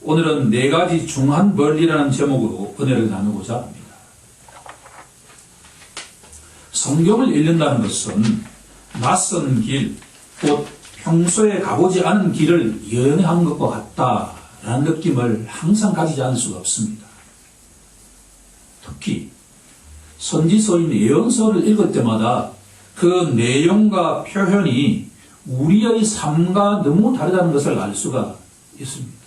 오늘은 네 가지 중한 벌이라는 제목으로 은혜를 나누고자 합니다. 성경을 읽는다는 것은 낯선 길, 곧 평소에 가보지 않은 길을 여행한 것과 같다라는 느낌을 항상 가지지 않을 수가 없습니다. 특히 선지서인 예언서를 읽을 때마다 그 내용과 표현이 우리의 삶과 너무 다르다는 것을 알 수가 있습니다.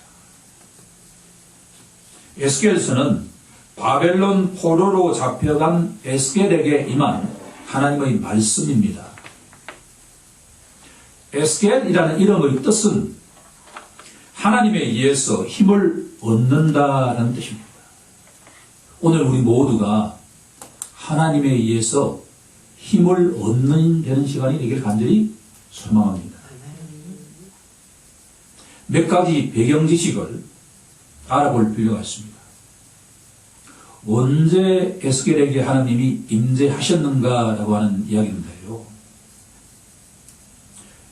에스겔서는 바벨론 포로로 잡혀간 에스겔에게 임한 하나님의 말씀입니다. 에스겔이라는 이름의 뜻은 하나님에 의해서 힘을 얻는다는 뜻입니다. 오늘 우리 모두가 하나님에 의해서 힘을 얻는 되는 시간이 되길 간절히 소망합니다. 몇 가지 배경 지식을 알아볼 필요가 있습니다. 언제 에스겔에게 하나님이 임재하셨는가라고 하는 이야기인데요.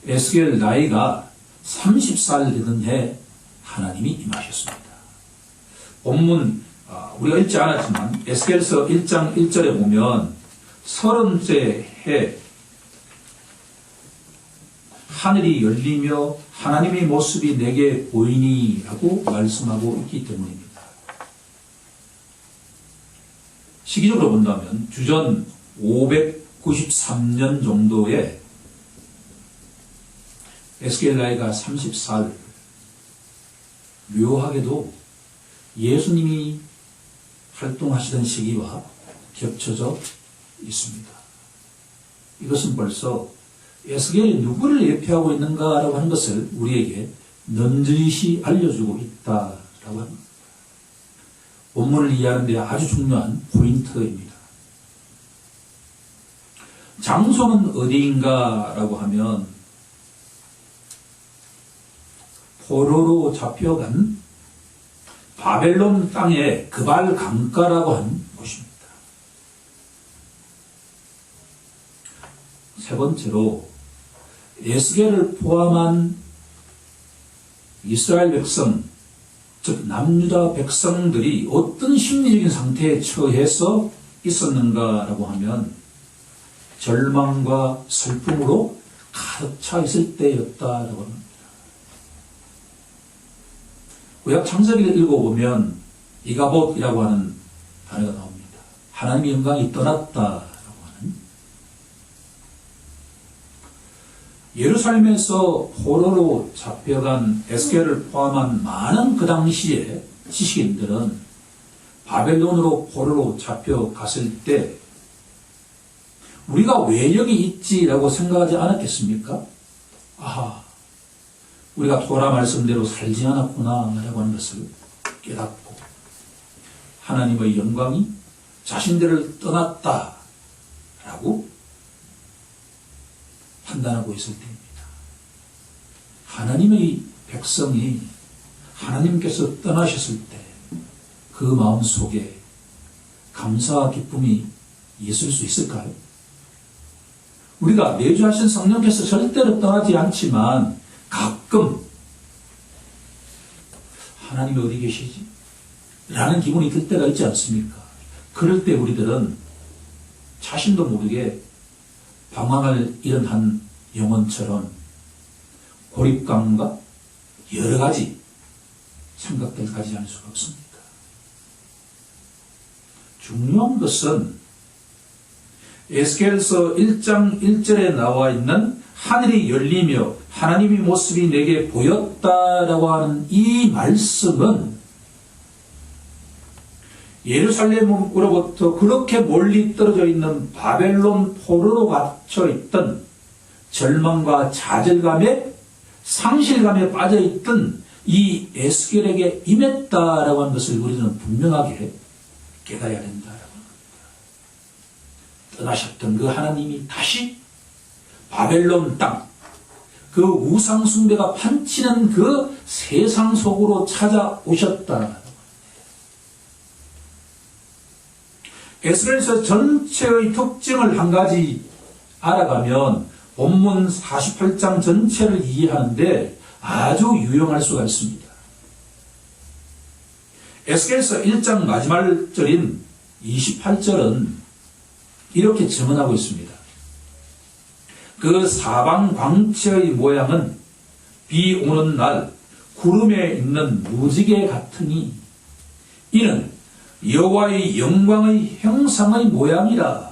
에스겔 나이가 30살 되던 해 하나님이 임하셨습니다. 본문 우리가 읽지 않았지만 에스겔서 1장 1절에 보면 30째 해 하늘이 열리며 하나님의 모습이 내게 보이니 라고 말씀하고 있기 때문입니다. 시기적으로 본다면 주전 593년 정도에 에스겔 나이가 30살, 묘하게도 예수님이 활동하시던 시기와 겹쳐져 있습니다. 이것은 벌써 에스겔이 누구를 예표하고 있는가라고 하는 것을 우리에게 넌지시 알려주고 있다라고 합니다. 본문을 이해하는 데 아주 중요한 포인트입니다. 장소는 어디인가라고 하면 포로로 잡혀간 바벨론 땅의 그발 강가라고 하는 곳입니다. 세 번째로 에스겔을 포함한 이스라엘 백성, 즉 남유다 백성들이 어떤 심리적인 상태에 처해서 있었는가라고 하면 절망과 슬픔으로 가득 차 있을 때였다라고 합니다. 구약 창세기를 읽어보면 이가봇이라고 하는 단어가 나옵니다. 하나님의 영광이 떠났다라고 하는. 예루살렘에서 포로로 잡혀간 에스겔을 포함한 많은 그 당시의 지식인들은 바벨론으로 포로로 잡혀갔을 때 우리가 왜 여기 있지라고 생각하지 않았겠습니까? 아하, 우리가 토라 말씀대로 살지 않았구나 라고 하는 것을 깨닫고 하나님의 영광이 자신들을 떠났다라고 판단하고 있을 때입니다. 하나님의 백성이 하나님께서 떠나셨을 때 그 마음 속에 감사와 기쁨이 있을 수 있을까요? 우리가 내주하신 성령께서 절대로 떠나지 않지만 가끔 하나님이 어디 계시지? 라는 기분이 들 때가 있지 않습니까? 그럴 때 우리들은 자신도 모르게 방황을 잃은 한 영혼처럼 고립감과 여러 가지 생각들을 가지지 않을 수가 없습니다. 중요한 것은 에스겔서 1장 1절에 나와 있는 하늘이 열리며 하나님의 모습이 내게 보였다라고 하는 이 말씀은 예루살렘으로부터 그렇게 멀리 떨어져 있는 바벨론 포로로 갇혀 있던 절망과 좌절감에 상실감에 빠져 있던 이 에스겔에게 임했다라고 하는 것을 우리는 분명하게 깨달아야 된다라고 합니다. 떠나셨던 그 하나님이 다시 바벨론 땅, 그 우상 숭배가 판치는 그 세상 속으로 찾아오셨다. 에스겔서 전체의 특징을 한 가지 알아가면 본문 48장 전체를 이해하는데 아주 유용할 수가 있습니다. 에스겔서 1장 마지막 절인 28절은 이렇게 증언하고 있습니다. 그 사방 광채의 모양은 비 오는 날 구름에 있는 무지개 같으니 이는 여호와의 영광의 형상의 모양이라.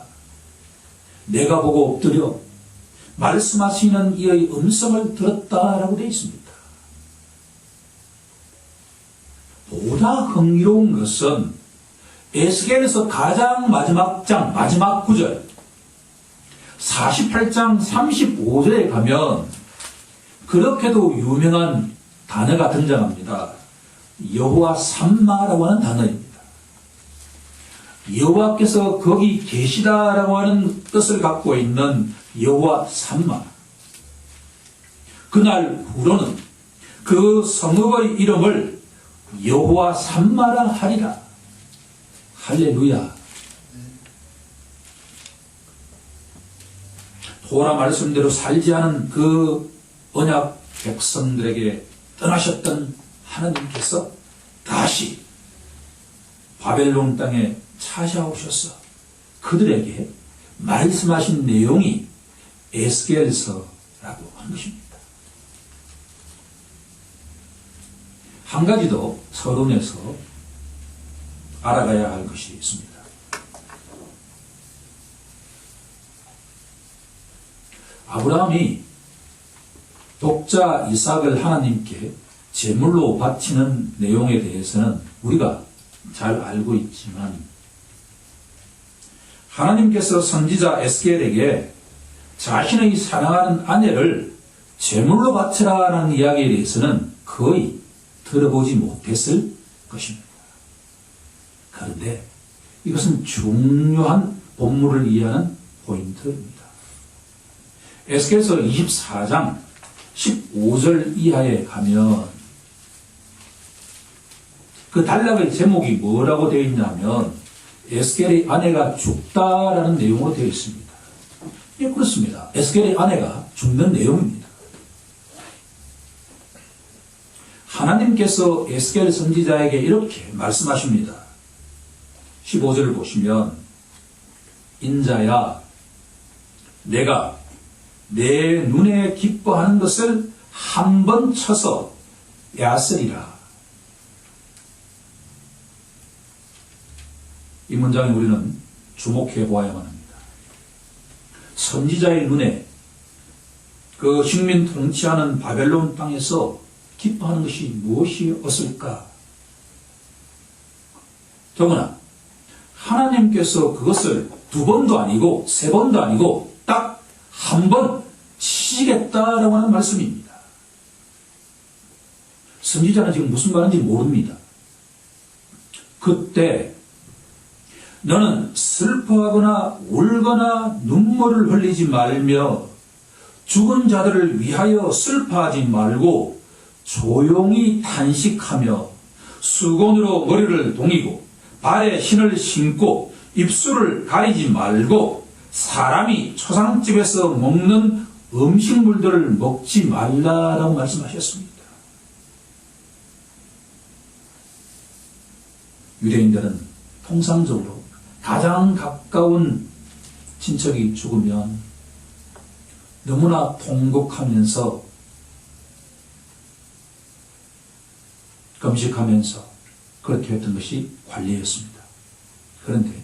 내가 보고 엎드려 말씀하시는 이의 음성을 들었다라고 되어 있습니다. 보다 흥미로운 것은 에스겔에서 가장 마지막 장, 마지막 구절 48장 35절에 가면 그렇게도 유명한 단어가 등장합니다. 여호와 삼마라고 하는 단어입니다. 여호와께서 거기 계시다라고 하는 뜻을 갖고 있는 여호와 삼마. 그날 후로는 그 성읍의 이름을 여호와 삼마라 하리라. 할렐루야. 도라 말씀대로 살지 않은 그 언약 백성들에게 떠나셨던 하나님께서 다시 바벨론 땅에 찾아오셔서 그들에게 말씀하신 내용이 에스겔서라고 하는 것입니다. 한 가지 더 서론에서 알아가야 할 것이 있습니다. 아브라함이 독자 이삭을 하나님께 제물로 바치는 내용에 대해서는 우리가 잘 알고 있지만 하나님께서 선지자 에스겔에게 자신의 사랑하는 아내를 제물로 바치라는 이야기에 대해서는 거의 들어보지 못했을 것입니다. 그런데 이것은 중요한 본문을 이해하는 포인트입니다. 에스겔서 24장 15절 이하에 가면 그 단락의 제목이 뭐라고 되어 있냐면 에스겔의 아내가 죽다라는 내용으로 되어 있습니다. 예, 그렇습니다. 에스겔의 아내가 죽는 내용입니다. 하나님께서 에스겔 선지자에게 이렇게 말씀하십니다. 15절을 보시면 인자야 내가 내 눈에 기뻐하는 것을 한 번 쳐서 빼앗으리라. 이 문장에 우리는 주목해 보아야만 합니다. 선지자의 눈에 그 식민 통치하는 바벨론 땅에서 기뻐하는 것이 무엇이었을까? 더구나 하나님께서 그것을 두 번도 아니고 세 번도 아니고 딱 한 번 치시겠다라고 하는 말씀입니다. 선지자는 지금 무슨 말인지 모릅니다. 그때 너는 슬퍼하거나 울거나 눈물을 흘리지 말며 죽은 자들을 위하여 슬퍼하지 말고 조용히 탄식하며 수건으로 머리를 동이고 발에 신을 신고 입술을 가리지 말고 사람이 초상집에서 먹는 음식물들을 먹지 말라라고 말씀하셨습니다. 유대인들은 통상적으로 가장 가까운 친척이 죽으면 너무나 통곡하면서 금식하면서 그렇게 했던 것이 관례였습니다. 그런데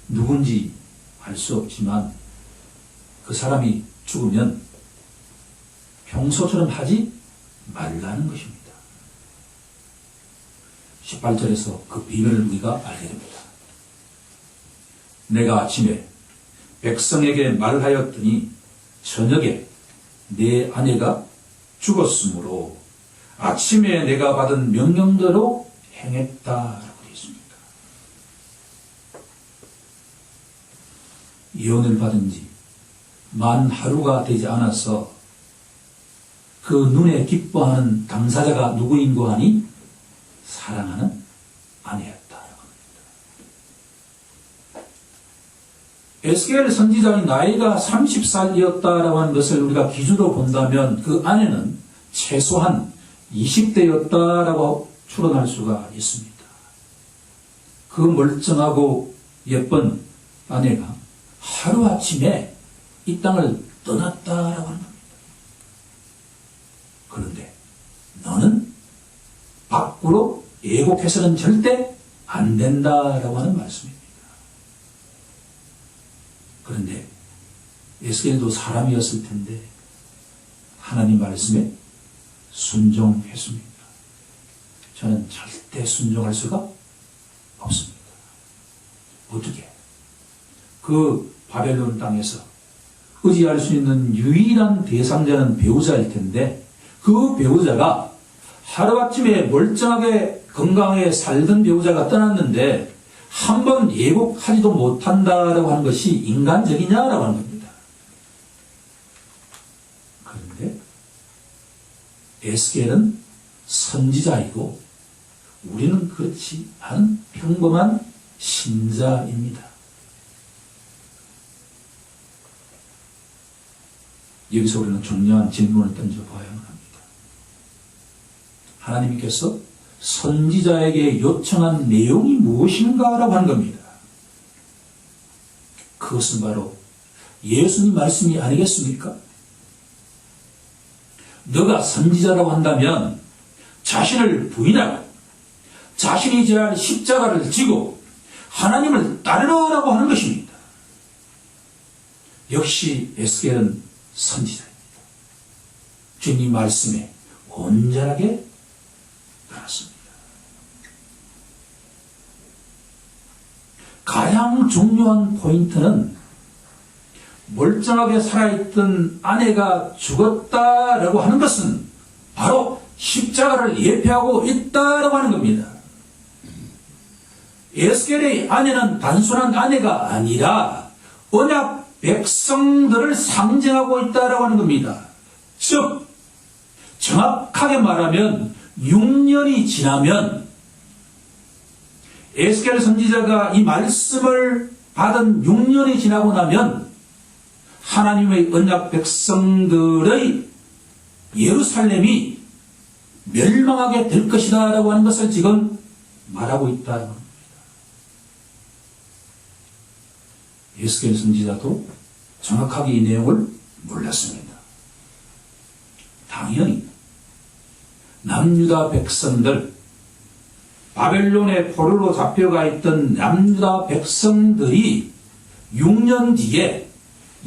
누군지 알 수 없지만 그 사람이 죽으면 평소처럼 하지 말라는 것입니다. 18절에서 그 비밀을 우리가 알게 됩니다. 내가 아침에 백성에게 말하였더니 저녁에 내 아내가 죽었으므로 아침에 내가 받은 명령대로 행했다라고 되어 있습니다. 예언을 받은 지 만 하루가 되지 않아서 그 눈에 기뻐하는 당사자가 누구인고 하니 사랑하는 아내였다라고 합니다. 에스겔 선지자의 나이가 30살이었다라고 하는 것을 우리가 기준으로 본다면 그 아내는 최소한 20대였다라고 풀어날 수가 있습니다. 그 멀쩡하고 예쁜 아내가 하루아침에 이 땅을 떠났다라고 하는 겁니다. 그런데 너는 밖으로 애곡해서는 절대 안 된다라고 하는 말씀입니다. 그런데 에스겔도 사람이었을 텐데 하나님 말씀에 순종했습니다. 저는 절대 순종할 수가 없습니다. 어떻게? 그 바벨론 땅에서 의지할 수 있는 유일한 대상자는 배우자일 텐데 그 배우자가 하루아침에 멀쩡하게 건강하게 살던 배우자가 떠났는데 한 번 예곡하지도 못한다라고 하는 것이 인간적이냐라고 하는 겁니다. 그런데 에스겔은 선지자이고 우리는 그렇지 않은 평범한 신자입니다. 여기서 우리는 중요한 질문을 던져봐야 합니다. 하나님께서 선지자에게 요청한 내용이 무엇인가라고 하는 겁니다. 그것은 바로 예수님 말씀이 아니겠습니까? 너가 선지자라고 한다면 자신을 부인하고 자신이 져야 할 십자가를 지고 하나님을 따르라고 하는 것입니다. 역시 에스겔은 선지자입니다. 주님 말씀에 온전하게 따랐습니다. 가장 중요한 포인트는 멀쩡하게 살아있던 아내가 죽었다라고 하는 것은 바로 십자가를 예표하고 있다라고 하는 겁니다. 에스겔의 아내는 단순한 아내가 아니라 언약 백성들을 상징하고 있다라고 하는 겁니다. 즉 정확하게 말하면 6년이 지나면 에스겔 선지자가 이 말씀을 받은 6년이 지나고 나면 하나님의 언약 백성들의 예루살렘이 멸망하게 될 것이다 라고 하는 것을 지금 말하고 있다는 겁니다. 에스겔 선지자도 정확하게 이 내용을 몰랐습니다. 당연히 남유다 백성들, 바벨론의 포로로 잡혀가 있던 남유다 백성들이 6년 뒤에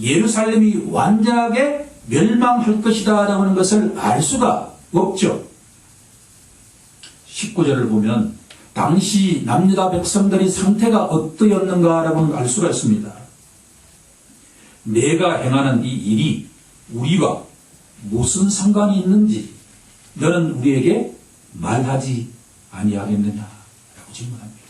예루살렘이 완전하게 멸망할 것이다 라고 하는 것을 알 수가 없죠. 19절을 보면 당시 남유다 백성들의 상태가 어떠했는가라고 알 수가 있습니다. 내가 행하는 이 일이 우리와 무슨 상관이 있는지 너는 우리에게 말하지 아니하겠느냐라고 질문합니다.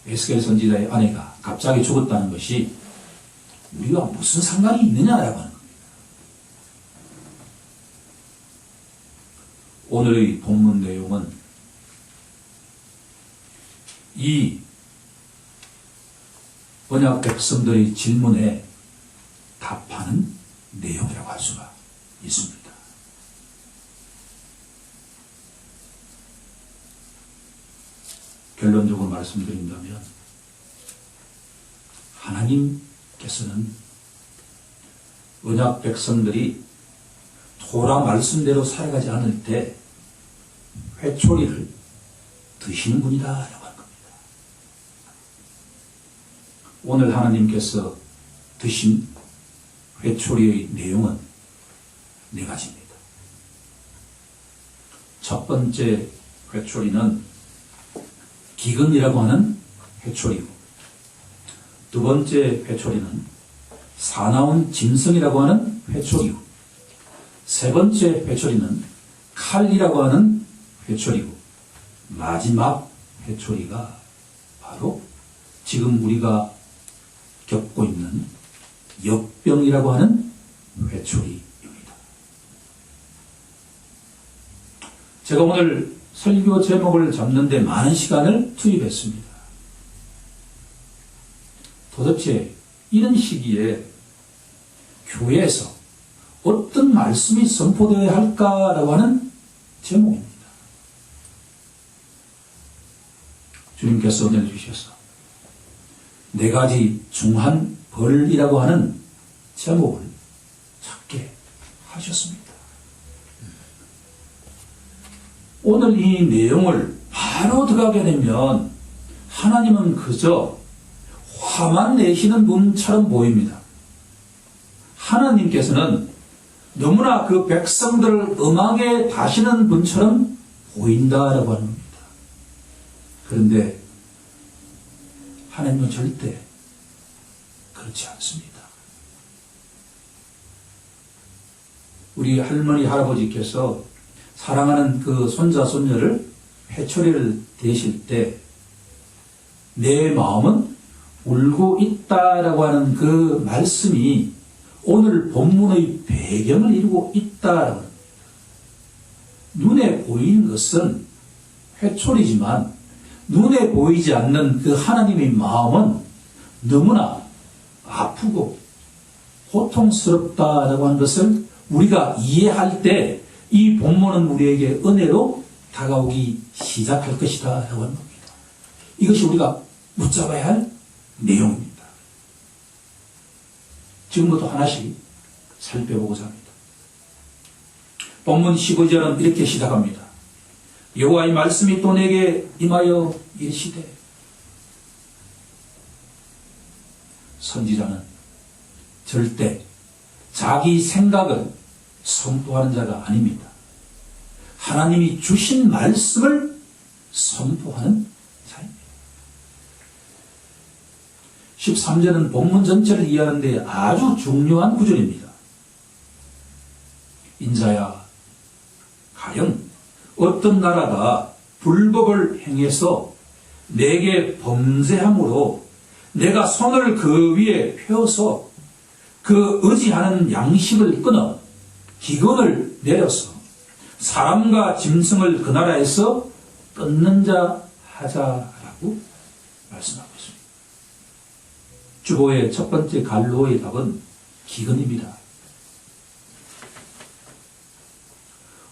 에스겔 선지자의 아내가 갑자기 죽었다는 것이 우리가 무슨 상관이 있느냐라고 하는 겁니다. 오늘의 본문 내용은 이 언약 백성들의 질문에 답하는 내용이라고 할 수가 있습니다. 결론적으로 말씀드린다면 하나님께서는 언약 백성들이 토라 말씀대로 살아가지 않을 때 회초리를 드시는 분이다 라고 하는 겁니다. 오늘 하나님께서 드신 회초리의 내용은 4가지입니다. 첫 번째 회초리는 기근이라고 하는 회초리고, 두 번째 회초리는 사나운 짐승이라고 하는 회초리고, 세 번째 회초리는 칼이라고 하는 회초리고, 마지막 회초리가 바로 지금 우리가 겪고 있는 역병이라고 하는 회초리입니다. 제가 오늘 설교 제목을 잡는데 많은 시간을 투입했습니다. 도대체 이런 시기에 교회에서 어떤 말씀이 선포되어야 할까라고 하는 제목입니다. 주님께서 내려주셔서 네 가지 중한 벌이라고 하는 제목을 찾게 하셨습니다. 오늘 이 내용을 바로 들어가게 되면 하나님은 그저 화만 내시는 분처럼 보입니다. 하나님께서는 너무나 그 백성들을 음하게 다시는 분처럼 보인다라고 하는 겁니다. 그런데 하나님은 절대 그렇지 않습니다. 우리 할머니, 할아버지께서 사랑하는 그 손자, 손녀를 회초리를 대실 때 내 마음은 울고 있다라고 하는 그 말씀이 오늘 본문의 배경을 이루고 있다라고 합니다. 눈에 보이는 것은 회초리지만 눈에 보이지 않는 그 하나님의 마음은 너무나 아프고 고통스럽다라고 하는 것을 우리가 이해할 때 이 본문은 우리에게 은혜로 다가오기 시작할 것이다 라고 하는 겁니다. 이것이 우리가 붙잡아야 할 내용입니다. 지금부터 하나씩 살펴보고자 합니다. 본문 15절은 이렇게 시작합니다. 여호와의 말씀이 또 내게 임하여 이르시되. 선지자는 절대 자기 생각을 선포하는 자가 아닙니다. 하나님이 주신 말씀을 선포하는 자입니다. 13절은 본문 전체를 이해하는 데 아주 중요한 구절입니다. 인자야, 가령 어떤 나라가 불법을 행해서 내게 범죄함으로 내가 손을 그 위에 펴서 그 의지하는 양식을 끊어 기근을 내려서 사람과 짐승을 그 나라에서 끊는 자 하자라고 말씀하고 있습니다. 주보의 첫 번째 갈로의 답은 기근입니다.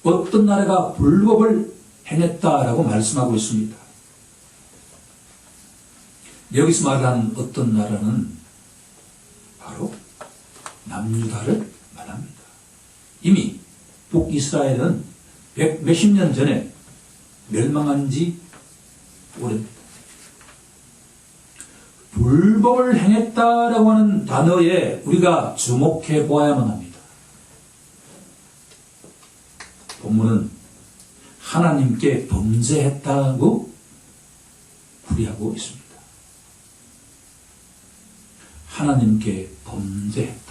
어떤 나라가 불법을 행했다라고 말씀하고 있습니다. 여기서 말하는 어떤 나라는 바로 남유다를 말합니다. 이미 북이스라엘은 몇십 년 전에 멸망한 지 오래입니다. 불법을 행했다라고 하는 단어에 우리가 주목해 보아야만 합니다. 본문은 하나님께 범죄했다고 풀이하고 있습니다. 하나님께 범죄했다.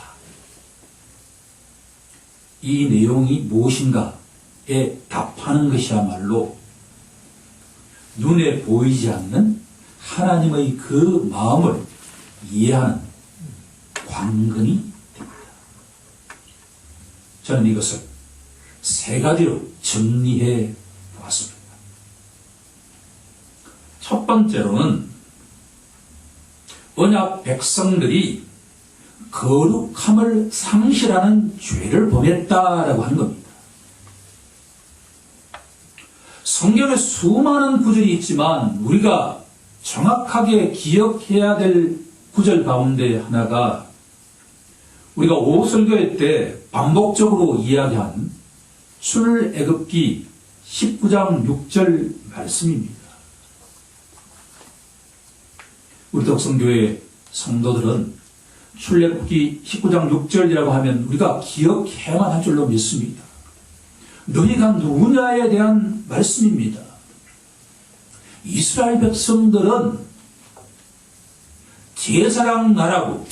이 내용이 무엇인가에 답하는 것이야말로 눈에 보이지 않는 하나님의 그 마음을 이해하는 관건이 됩니다. 저는 이것을 세 가지로 정리해 보았습니다. 첫 번째로는 언약 백성들이 거룩함을 상실하는 죄를 범했다라고 하는 겁니다. 성경에 수많은 구절이 있지만 우리가 정확하게 기억해야 될 구절 가운데 하나가 우리가 오설교회 때 반복적으로 이야기한 출애굽기 19장 6절 말씀입니다. 우리 덕성교회 성도들은 출애굽기 19장 6절이라고 하면 우리가 기억해야만 할 줄로 믿습니다. 너희가 누구냐에 대한 말씀입니다. 이스라엘 백성들은 제사장 나라고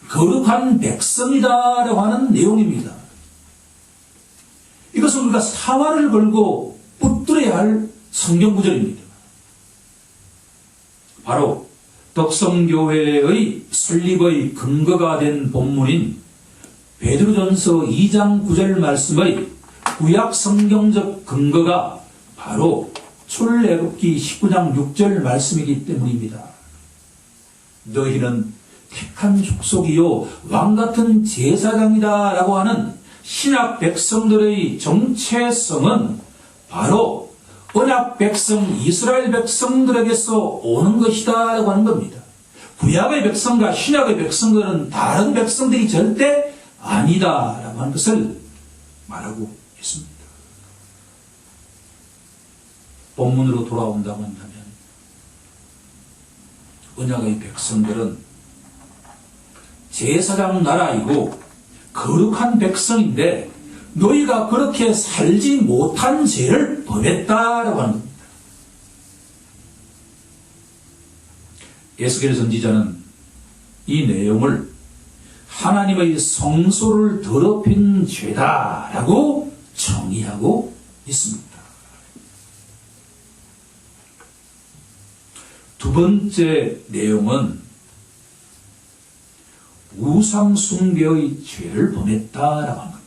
거룩한 백성이다라고 하는 내용입니다. 이것은 우리가 사활을 걸고 붙들어야 할 성경 구절입니다. 바로 덕성교회의 설립의 근거가 된 본문인 베드로전서 2장 9절 말씀의 구약 성경적 근거가 바로 출애굽기 19장 6절 말씀이기 때문입니다. 너희는 택한 족속이요 왕같은 제사장이다 라고 하는 신약 백성들의 정체성은 바로 언약 백성 이스라엘 백성들에게서 오는 것이다 라고 하는 겁니다. 구약의 백성과 신약의 백성들은 다른 백성들이 절대 아니다 라고 하는 것을 말하고 있습니다. 본문으로 돌아온다고 한다면 언약의 백성들은 제사장 나라이고 거룩한 백성인데 너희가 그렇게 살지 못한 죄를 범했다라고 하는 겁니다. 에스겔 선지자는 이 내용을 하나님의 성소를 더럽힌 죄다라고 정의하고 있습니다. 두 번째 내용은 우상 숭배의 죄를 범했다라고 하는 겁니다.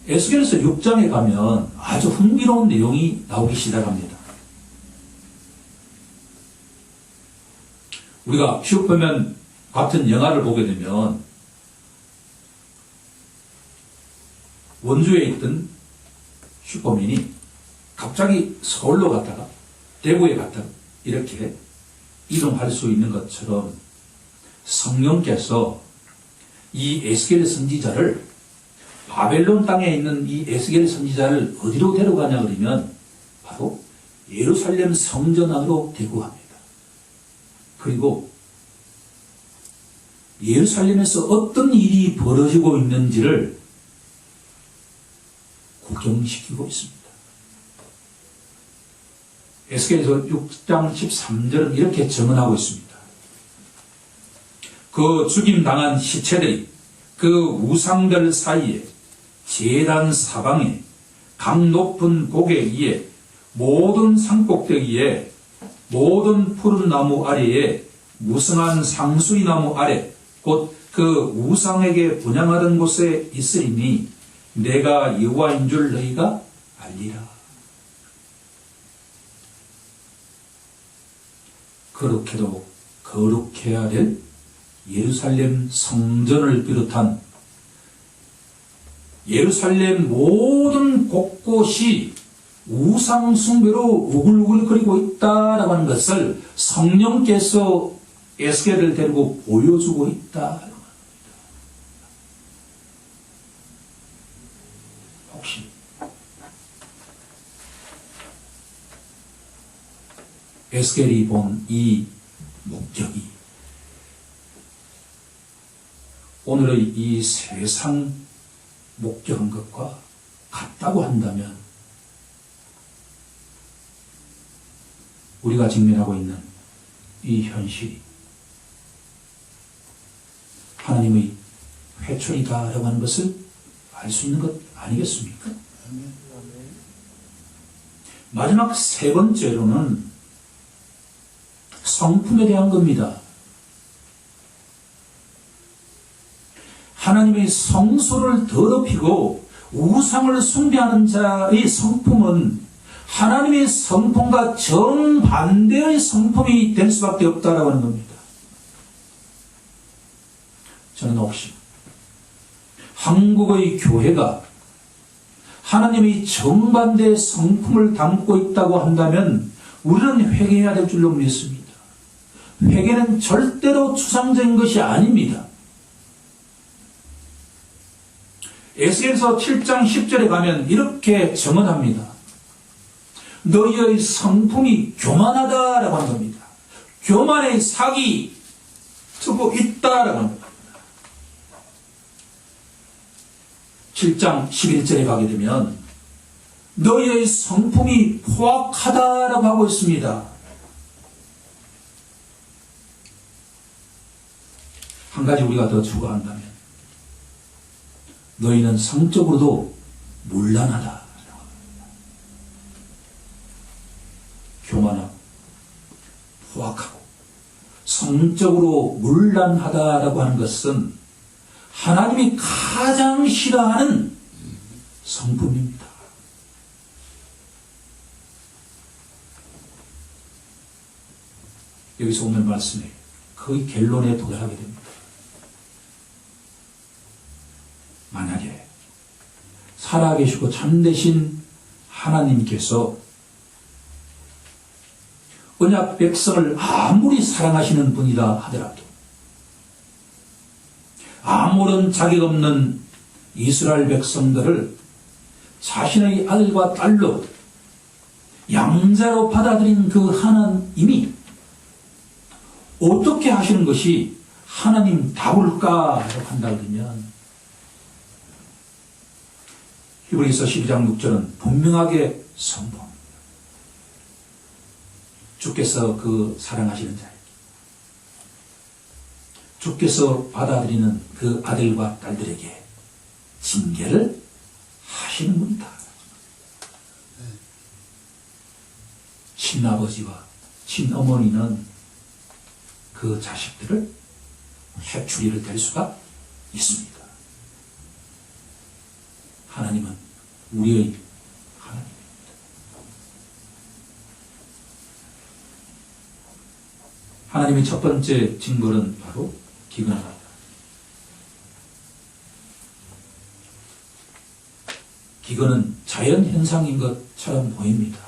에스겔서 6장에 가면 아주 흥미로운 내용이 나오기 시작합니다. 우리가 슈퍼맨 같은 영화를 보게 되면 원주에 있던 슈퍼맨이 갑자기 서울로 갔다가 대구에 갔다가 이렇게 이동할 수 있는 것처럼 성령께서 이 에스겔 선지자를 바벨론 땅에 있는 이 에스겔 선지자를 어디로 데려가냐 그러면 바로 예루살렘 성전 안으로 데리고 갑니다. 그리고 예루살렘에서 어떤 일이 벌어지고 있는지를 구경시키고 있습니다. 에스겔서 6장 13절은 이렇게 증언하고 있습니다. 그 죽임당한 시체들이 그 우상들 사이에 제단 사방에 강 높은 고개 위에 모든 산꼭대기에 모든 푸른 나무 아래에 무성한 상수리 나무 아래 곧 그 우상에게 분향하던 곳에 있으리니 내가 여호와인 줄 너희가 알리라. 그렇게도 거룩해야 될 예루살렘 성전을 비롯한 예루살렘 모든 곳곳이 우상 숭배로 우글우글거리고 있다라고 하는 것을 성령께서 에스겔을 데리고 보여주고 있다. 혹시 에스겔이 본 이 목적이 오늘의 이 세상 목적인 것과 같다고 한다면 우리가 직면하고 있는 이 현실이 하나님의 회초리다라고 하는 것을 알 수 있는 것 아니겠습니까? 마지막 세 번째로는 성품에 대한 겁니다. 하나님의 성소를 더럽히고 우상을 숭배하는 자의 성품은 하나님의 성품과 정반대의 성품이 될 수밖에 없다라고 하는 겁니다. 저는 혹시 한국의 교회가 하나님의 정반대의 성품을 담고 있다고 한다면 우리는 회개해야 될 줄로 믿습니다. 회개는 절대로 추상적인 것이 아닙니다. 에스겔서 7장 10절에 가면 이렇게 증언합니다. 너희의 성품이 교만하다라고 하는 겁니다. 교만의 삭이 트고 있다라고 하는 겁니다. 7장 11절에 가게 되면 너희의 성품이 포악하다라고 하고 있습니다. 한 가지 우리가 더 추가한다면 너희는 성적으로도 문란하다. 교만하고 포악하고 성적으로 문란하다라고 하는 것은 하나님이 가장 싫어하는 성품입니다. 여기서 오늘 말씀에 거의 결론에 도달하게 됩니다. 만약에 살아계시고 참되신 하나님께서 언약 백성을 아무리 사랑하시는 분이라 하더라도 아무런 자격 없는 이스라엘 백성들을 자신의 아들과 딸로 양자로 받아들인 그 하나님이 어떻게 하시는 것이 하나님다울까라고 한다 그러면 히브리서 12장 6절은 분명하게 선포합니다. 주께서 그 사랑하시는 자에게 주께서 받아들이는 그 아들과 딸들에게 징계를 하시는 분이다. 친아버지와 친어머니는 그 자식들을 해추리를 댈 수가 있습니다. 하나님은 우리의 하나님입니다. 하나님의 첫 번째 징벌은 바로 기근입니다. 기근은 자연현상인 것처럼 보입니다.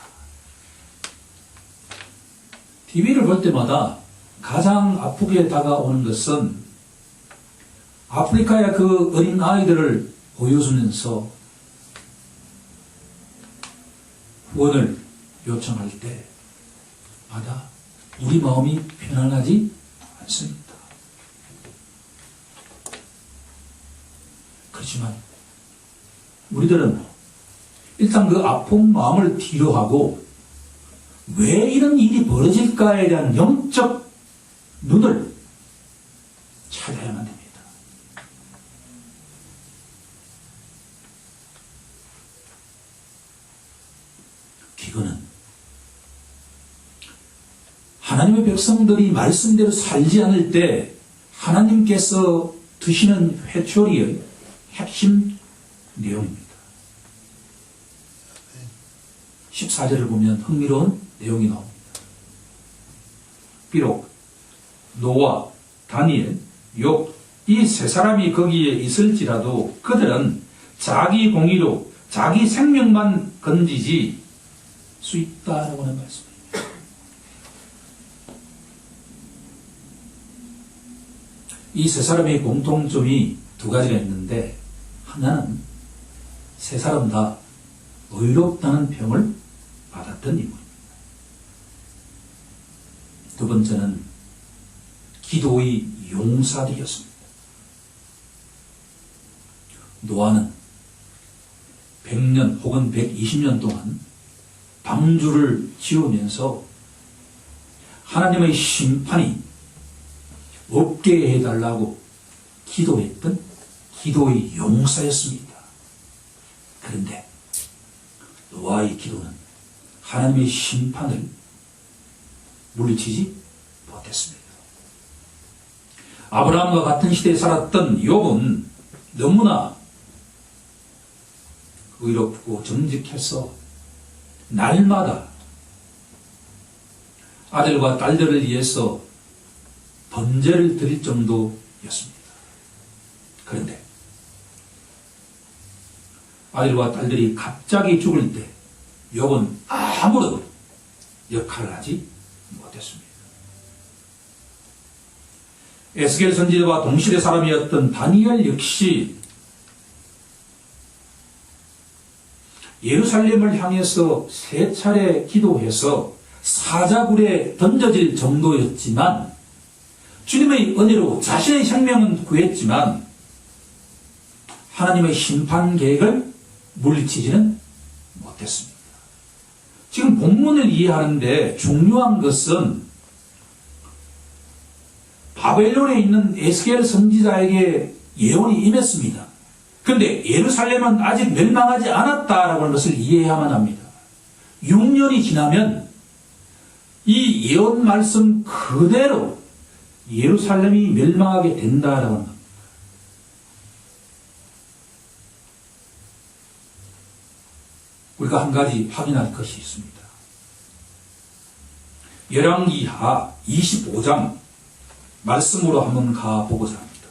TV를 볼 때마다 가장 아프게 다가오는 것은 아프리카의 그 어린 아이들을 보여주면서 후원을 요청할 때마다 우리 마음이 편안하지 않습니다. 그렇지만 우리들은 일단 그 아픈 마음을 뒤로 하고 왜 이런 일이 벌어질까에 대한 영적 눈을 찾아야만 됩니다. 기근은 하나님의 백성들이 말씀대로 살지 않을 때 하나님께서 드시는 회초리의 핵심 내용입니다. 14절을 보면 흥미로운 내용이 나옵니다. 비록 노아, 다니엘, 욥 이 세 사람이 거기에 있을지라도 그들은 자기 공의로 자기 생명만 건지지 수 있다라고 하는 말씀입니다. 이 세 사람의 공통점이 두 가지가 있는데 하나는 세 사람 다 의롭다는 평을 받았던 인물입니다. 두 번째는 기도의 용사들이었습니다. 노아는 100년 혹은 120년 동안 방주를 지으면서 하나님의 심판이 없게 해달라고 기도했던 기도의 용사였습니다. 그런데 노아의 기도는 하나님의 심판을 물리치지 못했습니다. 아브라함과 같은 시대에 살았던 욥은 너무나 의롭고 정직해서 날마다 아들과 딸들을 위해서 번제를 드릴 정도였습니다. 그런데 아들과 딸들이 갑자기 죽을 때 욥은 아무런 역할을 하지 못했습니다. 에스겔 선지자와 동시대 사람이었던 다니엘 역시 예루살렘을 향해서 세 차례 기도해서 사자굴에 던져질 정도였지만 주님의 은혜로 자신의 생명은 구했지만 하나님의 심판 계획을 물리치지는 못했습니다. 지금 본문을 이해하는데 중요한 것은 바벨론에 있는 에스겔 선지자에게 예언이 임했습니다. 그런데 예루살렘은 아직 멸망하지 않았다라고 하는 것을 이해해야만 합니다. 6년이 지나면 이 예언 말씀 그대로 예루살렘이 멸망하게 된다라고 하는 겁니다. 우리가 한 가지 확인할 것이 있습니다. 열왕기하 25장 말씀으로 한번 가보고자 합니다.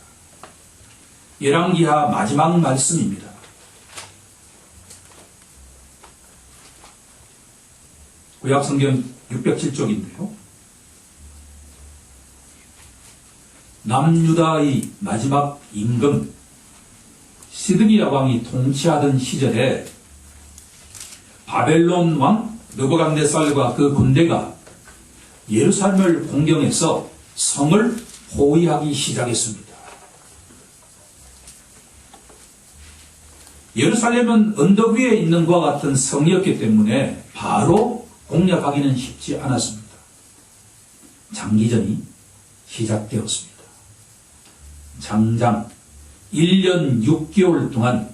열왕기하 마지막 말씀입니다. 구약성경 607쪽인데요. 남유다의 마지막 임금 시드기야 왕이 통치하던 시절에 바벨론 왕 느부갓네살과 그 군대가 예루살렘을 공경해서 성을 포위하기 시작했습니다. 예루살렘은 언덕 위에 있는 것과 같은 성이었기 때문에 바로 공략하기는 쉽지 않았습니다. 장기전이 시작되었습니다. 장장 1년 6개월 동안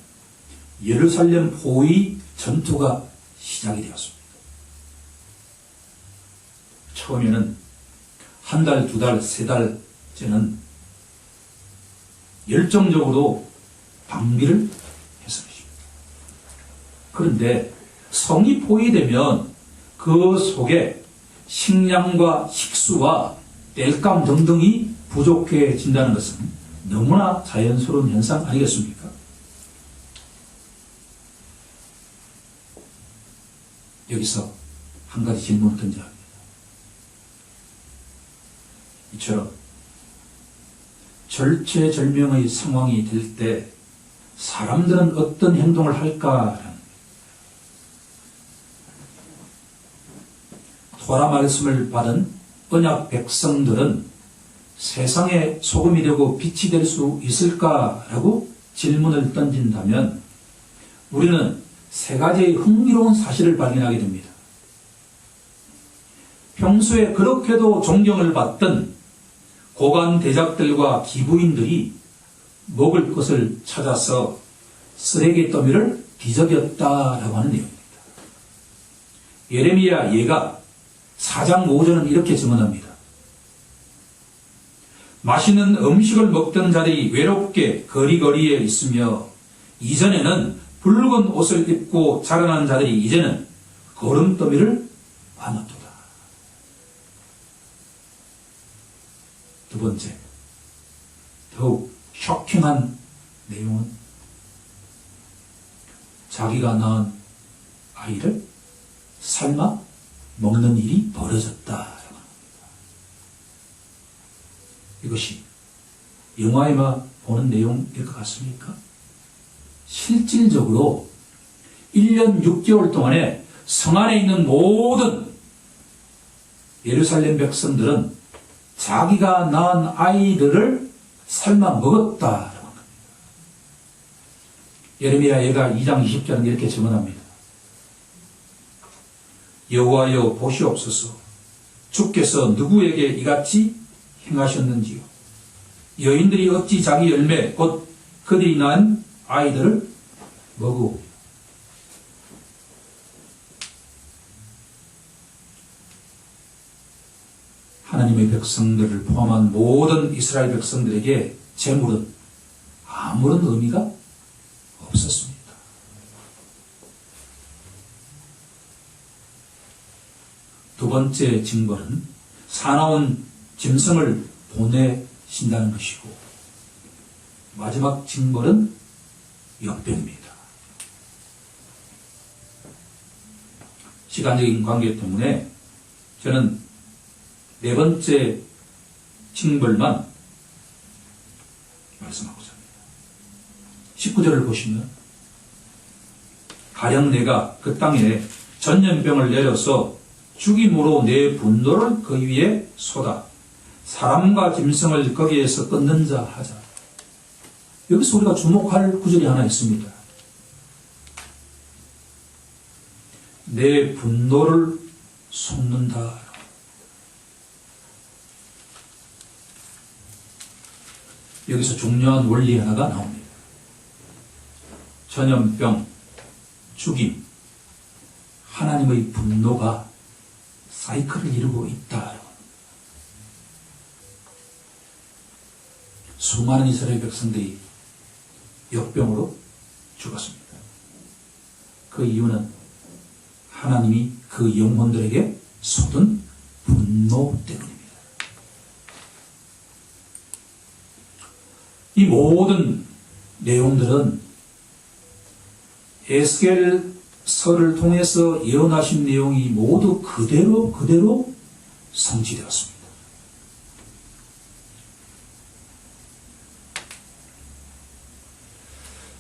예루살렘 포위 전투가 시작이 되었습니다. 처음에는 한 달, 두 달, 세 달째는 열정적으로 방비를 했습니다. 그런데 성이 포위되면 그 속에 식량과 식수와 땔감 등등이 부족해진다는 것은 너무나 자연스러운 현상 아니겠습니까? 여기서 한 가지 질문을 던져야 합니다. 이처럼 절체절명의 상황이 될 때 사람들은 어떤 행동을 할까? 토라 말씀을 받은 언약 백성들은 세상에 소금이 되고 빛이 될 수 있을까라고 질문을 던진다면 우리는 세 가지의 흥미로운 사실을 발견하게 됩니다. 평소에 그렇게도 존경을 받던 고관 대작들과 기부인들이 먹을 것을 찾아서 쓰레기 더미를 뒤적였다라고 하는 내용입니다. 예레미야 예가 4장 5절은 이렇게 증언합니다. 맛있는 음식을 먹던 자들이 외롭게 거리거리에 있으며 이전에는 붉은 옷을 입고 자라난 자들이 이제는 거름더미를 안았도다. 두 번째, 더욱 쇼킹한 내용은 자기가 낳은 아이를 삶아 먹는 일이 벌어졌다. 이것이 영화에만 보는 내용일 것 같습니까? 실질적으로 1년 6개월 동안에 성 안에 있는 모든 예루살렘 백성들은 자기가 낳은 아이들을 삶아 먹었다라고 합니다. 예레미야 예가 2장 20절은 이렇게 증언합니다. 여호와여 보시옵소서. 주께서 누구에게 이같이 행하셨는지요. 여인들이 어찌 자기 열매 곧 그들이 낳은 아이들을 먹으오. 하나님의 백성들을 포함한 모든 이스라엘 백성들에게 제물은 아무런 의미가 없었습니다. 두 번째 징벌은 사나운 짐승을 보내신다는 것이고 마지막 징벌은 역병입니다. 시간적인 관계 때문에 저는 네 번째 징벌만 말씀하고자 합니다. 19절을 보시면 가령 내가 그 땅에 전염병을 내려서 죽임으로 내 분노를 그 위에 쏟아 사람과 짐승을 거기에서 끊는 자 하자. 여기서 우리가 주목할 구절이 하나 있습니다. 내 분노를 쏟는다. 여기서 중요한 원리 하나가 나옵니다. 전염병, 죽임, 하나님의 분노가 사이클을 이루고 있다. 수많은 이스라엘 백성들이 역병으로 죽었습니다. 그 이유는 하나님이 그 영혼들에게 쏟은 분노 분노 때문입니다. 이 모든 내용들은 에스겔서를 통해서 예언하신 내용이 모두 그대로 성취되었습니다.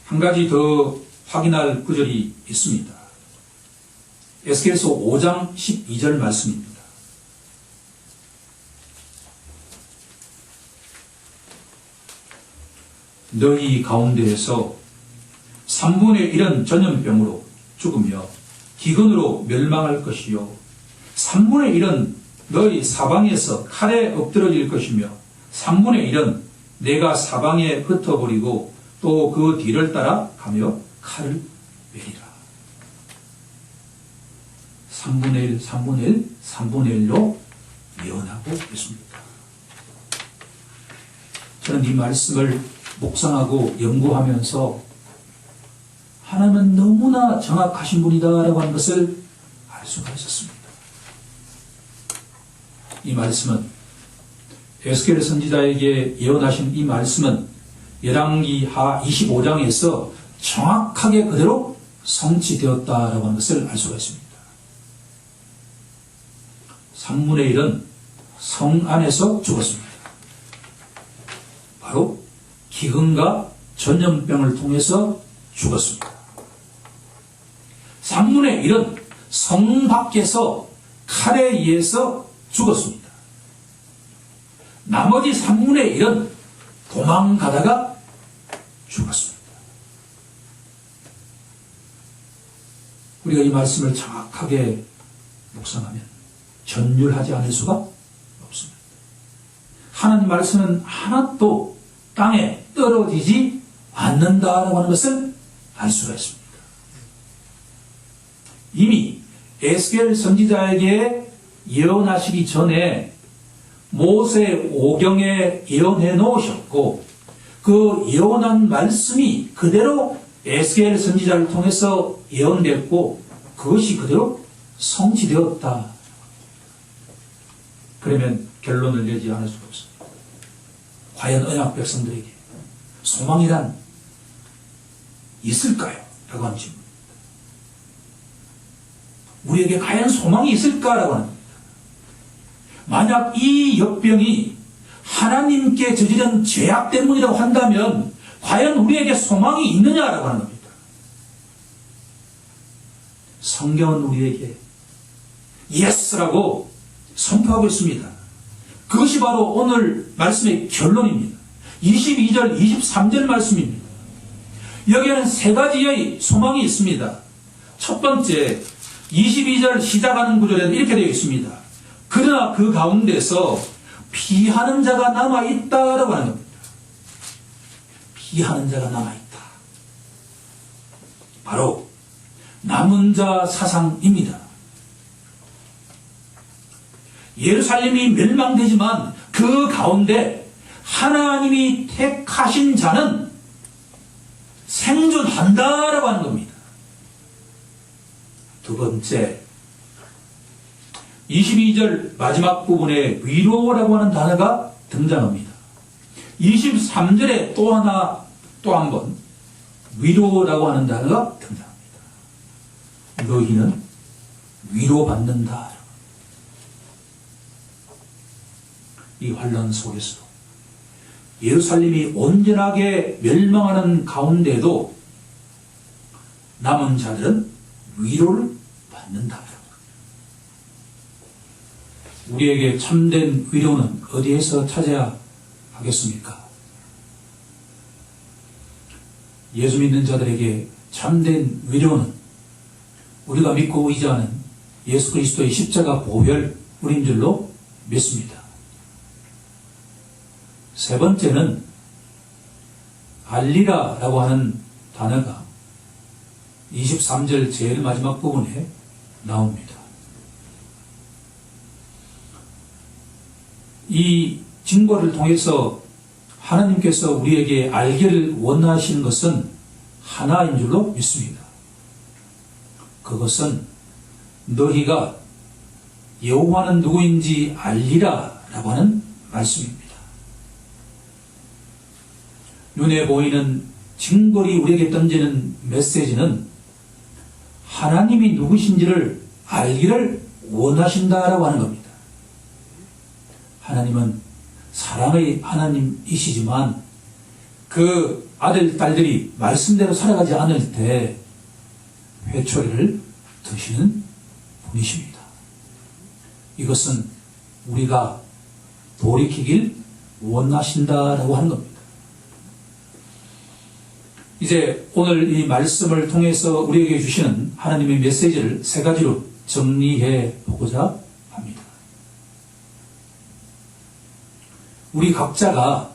한 가지 더 확인할 구절이 있습니다. 에스겔서 5장 12절 말씀입니다. 너희 가운데에서 3분의 1은 전염병으로 죽으며 기근으로 멸망할 것이요 3분의 1은 너희 사방에서 칼에 엎드러질 것이며 3분의 1은 내가 사방에 흩어버리고 또 그 뒤를 따라 가며 칼을 베리라. 3분의 1, 3분의 1, 3분의 1로 예언하고 있습니다. 저는 이 말씀을 묵상하고 연구하면서 하나님은 너무나 정확하신 분이다라고 하는 것을 알 수가 있었습니다. 이 말씀은 에스겔 선지자에게 예언하신 이 말씀은 열왕기하 25장에서 정확하게 그대로 성취되었다라고 하는 것을 알 수가 있습니다. 3분의 1은 성 안에서 죽었습니다. 바로 기근과 전염병을 통해서 죽었습니다. 3분의 1은 성 밖에서 칼에 의해서 죽었습니다. 나머지 3분의 1은 도망가다가 죽었습니다. 우리가 이 말씀을 정확하게 묵상하면 전율하지 않을 수가 없습니다. 하나님 말씀은 하나도 땅에 떨어지지 않는다라고 하는 것을 알 수가 있습니다. 이미 에스겔 선지자에게 예언하시기 전에 모세 오경에 예언해 놓으셨고 그 예언한 말씀이 그대로 에스겔 선지자를 통해서 예언됐고 그것이 그대로 성취되었다. 그러면 결론을 내지 않을 수가 없습니다. 과연 언약 백성들에게 소망이란 있을까요? 라고 하는 질문입니다. 우리에게 과연 소망이 있을까라고 하는 겁니다. 만약 이 역병이 하나님께 저지른 죄악 때문이라고 한다면 과연 우리에게 소망이 있느냐라고 하는 겁니다. 성경은 우리에게 예스라고 선포하고 있습니다. 그것이 바로 오늘 말씀의 결론입니다. 22절, 23절 말씀입니다. 여기에는 세 가지의 소망이 있습니다. 첫 번째, 22절 시작하는 구절에는 이렇게 되어 있습니다. 그러나 그 가운데서 피하는 자가 남아있다라고 하는 겁니다. 피하는 자가 남아있다. 바로 남은 자 사상입니다. 예루살렘이 멸망되지만 그 가운데 하나님이 택하신 자는 생존한다라고 하는 겁니다. 두 번째, 22절 마지막 부분에 위로라고 하는 단어가 등장합니다. 23절에 또 한 번 위로라고 하는 단어가 등장합니다. 너희는 위로받는다. 이 환난 속에서도 예루살렘이 온전하게 멸망하는 가운데도 남은 자들은 위로를 받는다. 우리에게 참된 위로는 어디에서 찾아야 하겠습니까? 예수 믿는 자들에게 참된 위로는 우리가 믿고 의지하는 예수 그리스도의 십자가 보혈뿐인 줄로 믿습니다. 세 번째는 알리라라고 하는 단어가 23절 제일 마지막 부분에 나옵니다. 이 증거를 통해서 하나님께서 우리에게 알기를 원하시는 것은 하나인 줄로 믿습니다. 그것은 너희가 여호와는 누구인지 알리라 라고 하는 말씀입니다. 눈에 보이는 징벌이 우리에게 던지는 메시지는 하나님이 누구신지를 알기를 원하신다라고 하는 겁니다. 하나님은 사랑의 하나님이시지만 그 아들, 딸들이 말씀대로 살아가지 않을 때 회초리를 드시는 분이십니다. 이것은 우리가 돌이키길 원하신다라고 하는 겁니다. 이제 오늘 이 말씀을 통해서 우리에게 주시는 하나님의 메시지를 세 가지로 정리해 보고자 합니다. 우리 각자가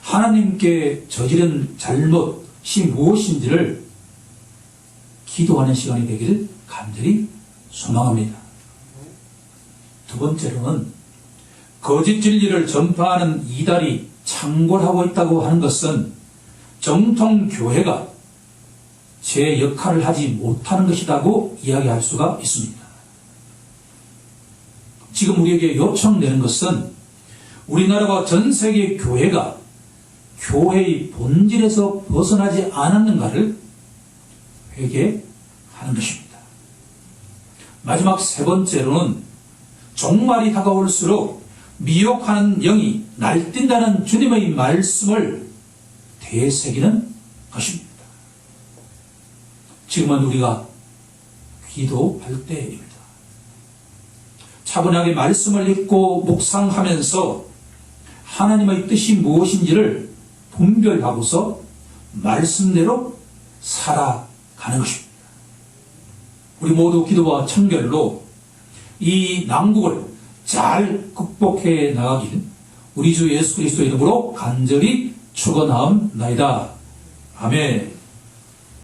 하나님께 저지른 잘못이 무엇인지를 기도하는 시간이 되기를 간절히 소망합니다. 두 번째로는 거짓 진리를 전파하는 이달이 창궐하고 있다고 하는 것은 정통 교회가 제 역할을 하지 못하는 것이라고 이야기할 수가 있습니다. 지금 우리에게 요청되는 것은 우리나라와 전 세계 교회가 교회의 본질에서 벗어나지 않았는가를 회개하는 것입니다. 마지막 세 번째로는 종말이 다가올수록 미혹하는 영이 날뛴다는 주님의 말씀을 되새기는 것입니다. 지금은 우리가 기도할 때입니다. 차분하게 말씀을 읽고 묵상하면서 하나님의 뜻이 무엇인지를 분별하고서 말씀대로 살아가는 것입니다. 우리 모두 기도와 청결로 이 난국을 잘 극복해 나가길 우리 주 예수 그리스도 이름으로 간절히 축원하옵나이다. 아멘.